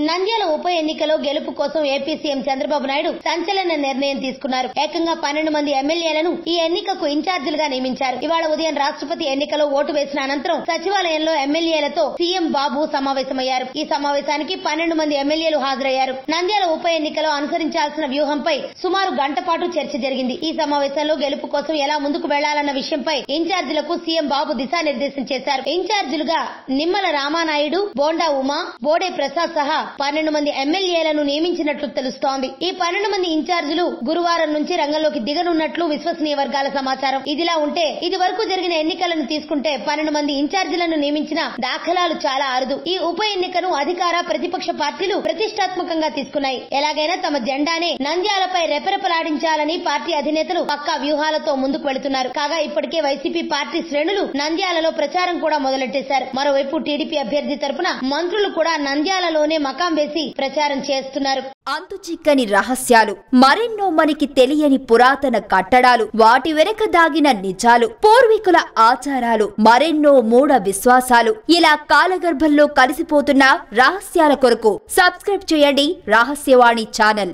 నంద్యాల ఉప ఎన్నికలో గెలుపు కోసం ఏపీ సీఎం చంద్రబాబు నాయుడు సంచలన నిర్ణయం తీసుకున్నారు. ఏకంగా 12 మంది ఎమ్మెల్యేలను ఈ ఎన్నికకు ఇన్ఛార్జీలుగా నియమించారు. ఇవాళ ఉదయం రాష్ట్రపతి ఎన్నికలో ఓటు వేసిన అనంతరం సచివాలయంలో ఎమ్మెల్యేలతో సీఎం బాబు సమావేశమయ్యారు. ఈ సమావేశానికి 12 మంది ఎమ్మెల్యేలు హాజరయ్యారు. నంద్యాల ఉప ఎన్నికలో అనుసరించాల్సిన వ్యూహంపై సుమారు గంట పాటు చర్చ జరిగింది. ఈ సమావేశంలో గెలుపు కోసం ఎలా ముందుకు వెళ్లాలన్న విషయంపై ఇన్ఛార్జీలకు సీఎం బాబు దిశానిర్దేశం చేశారు. ఇన్ఛార్జీలుగా నిమ్మల రామానాయుడు, బోండా ఉమా, బోడే ప్రసాద్ సహా 12 మంది ఎమ్మెల్యేలను నియమించినట్లు తెలుస్తోంది. ఈ 12 మంది ఇన్ఛార్జీలు గురువారం నుంచి రంగంలోకి దిగనున్నట్లు విశ్వసనీయ వర్గాల సమాచారం. ఇదిలా ఉంటే ఇది వరకు జరిగిన ఎన్నికలను తీసుకుంటే 12 మంది ఇన్ఛార్జీలను నియమించిన దాఖలాలు చాలా అరుదు. ఈ ఉప ఎన్నికను అధికార ప్రతిపక్ష పార్టీలు ప్రతిష్టాత్మకంగా తీసుకున్నాయి. ఎలాగైనా తమ జెండానే నంద్యాలపై రెపరెపలాడించాలని పార్టీ అధినేతలు పక్కా వ్యూహాలతో ముందుకు వెళుతున్నారు. కాగా ఇప్పటికే వైసీపీ పార్టీ శ్రేణులు నంద్యాలలో ప్రచారం కూడా మొదలెట్టేశారు. మరోవైపు టీడీపీ అభ్యర్థి తరపున మంత్రులు కూడా నంద్యాలలోనే మకాం వేసి ప్రచారం చేస్తున్నారు. అంతుచిక్కని రహస్యాలు, మరెన్నో మనకి తెలియని పురాతన కట్టడాలు, వాటి వెనక దాగిన నిజాలు, పూర్వీకుల ఆచారాలు, మరెన్నో మూఢ విశ్వాసాలు, ఇలా కాలగర్భంలో కలిసిపోతున్న రహస్యాల కొరకు సబ్స్క్రైబ్ చేయండి రహస్యవాణి ఛానల్.